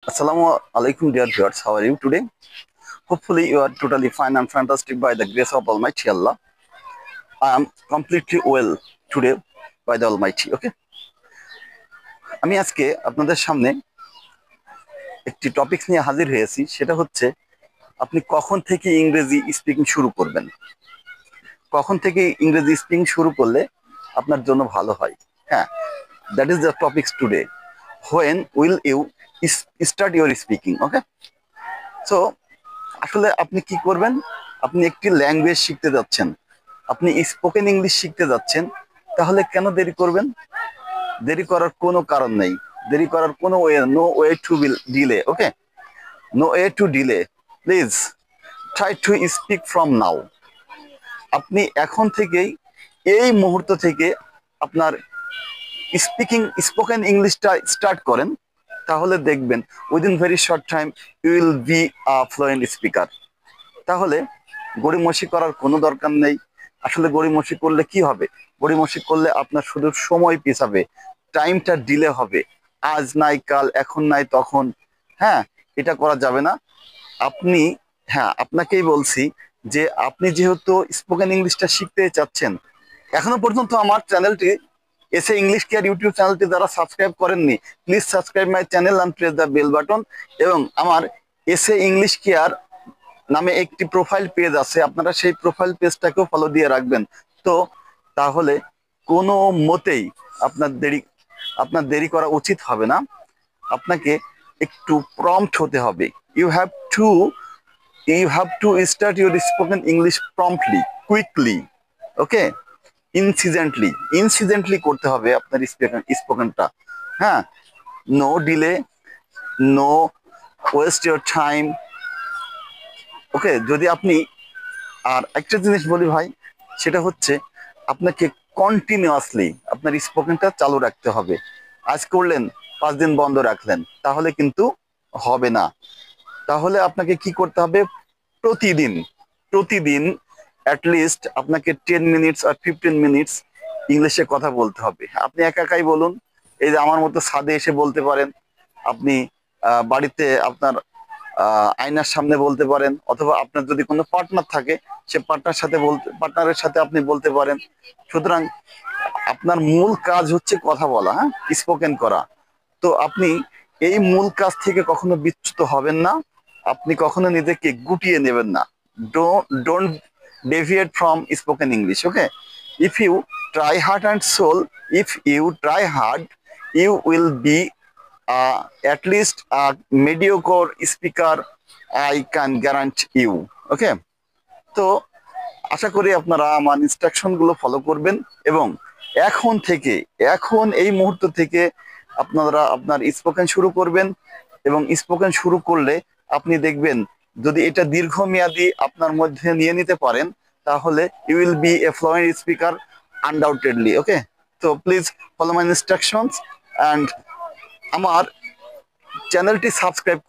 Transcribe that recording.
Assalamu alaikum, dear viewers. How are you today? Hopefully, you are totally fine and fantastic by the grace of Almighty Allah. I am completely well today by the Almighty. Okay, আমি আজকে আপনাদের সামনে একটি topic নিয়ে হাজির হয়েছি, সেটা হচ্ছে আপনি কখন থেকে ইংরেজি স্পিকিং শুরু করবেন। কখন থেকে ইংরেজি স্পিকিং শুরু করলে আপনার জন্য ভালো হয়। হ্যাঁ, that is the topics today. When will you start your speaking? Okay, so আসলে আপনি কি করবেন? আপনি একটি ল্যাঙ্গুয়েজ শিখতে যাচ্ছেন, আপনি স্পোকেন ইংলিশ শিখতে যাচ্ছেন, তাহলে কেন দেরি করবেন? দেরি করার কোনো কারণ নেই, দেরি করার কোনো way, no way to delay. Okay, no way to delay. Please try to speak from now. আপনি এখন থেকেই, এই মুহূর্ত থেকে আপনার স্পোকেন ইংলিশটা স্টার্ট করেন, তাহলে দেখবেন within very short time you will be a fluent speaker. তাহলে গড়িমসি করার কোনো দরকার নেই। আসলে গড়িমসি করলে কি হবে? গড়িমসি করলে আপনার শুধু সময় পিছাবে, টাইমটা ডিলে হবে। আজ নাই কাল, এখন নাই তখন। হ্যাঁ, এটা করা যাবে না। আপনি, হ্যাঁ, আপনাকেই বলছি যে আপনি যেহেতু স্পোকেন ইংলিশটা শিখতে চাচ্ছেন, এখনো পর্যন্ত আমার চ্যানেলটি এসে ইংলিশ কেয়ার ইউটিউব চ্যানেলটি যারা সাবস্ক্রাইব করেননি, please subscribe my channel and press the bell button. এবং আমার এসে ইংলিশ কেয়ার নামে একটি প্রোফাইল পেজ আছে, আপনারা সেই প্রোফাইল পেজটাকেও ফলো দিয়ে রাখবেন। তো তাহলে কোনো মতেই আপনার দেরি করা উচিত হবে না। আপনাকে একটু প্রম্পট হতে হবে। You have to you have to start your spoken English promptly, quickly. Okay, incidentally করতে হবে আপনার স্পোকেনটা। হ্যাঁ, no delay, no waste your time. Okay, যদি আপনি, আর একটা জিনিস বলি ভাই, সেটা হচ্ছে আপনাকে কন্টিনিউয়াসলি আপনার স্পোকেনটা চালু রাখতে হবে। আজ করলেন, 5 দিন বন্ধ রাখলেন, তাহলে কিন্তু হবে না। তাহলে আপনাকে কি করতে হবে? প্রতিদিন প্রতিদিন অ্যাটলিস্ট আপনাকে 10 মিনিটস আর 15 মিনিটস ইংলিশে কথা বলতে হবে। আপনি একা একাই বলুন, এই যে আমার মতো ছাদে এসে বলতে পারেন, আপনি বাড়িতে আপনার আয়নার সামনে বলতে পারেন, অথবা আপনার যদি কোনো পার্টনার থাকে, সে পার্টনারের সাথে আপনি বলতে পারেন। সুতরাং আপনার মূল কাজ হচ্ছে কথা বলা, হ্যাঁ, স্পোকেন করা। তো আপনি এই মূল কাজ থেকে কখনো বিচ্যুত হবেন না, আপনি কখনো নিজেকে গুটিয়ে নেবেন না। Don't deviate from spoken English. Okay, if you try hard and soul, if you try hard, you will be at least a mediocre speaker, I can guarantee you. Okay, তো আশা করি আপনারা আমার ইনস্ট্রাকশন গুলো ফলো করবেন, এবং এখন থেকে, এখন এই মুহূর্ত থেকে আপনারা আপনার স্পোকেন শুরু করবেন। এবং স্পোকেন শুরু করলে আপনি দেখবেন, যদি এটা দীর্ঘমেয়াদী আপনার মধ্যে নিয়ে নিতে পারেন, তাহলে you will be a fluent speaker undoubtedly. Okay, তো please follow my instructions and আমার চ্যানেলটি সাবস্ক্রাইব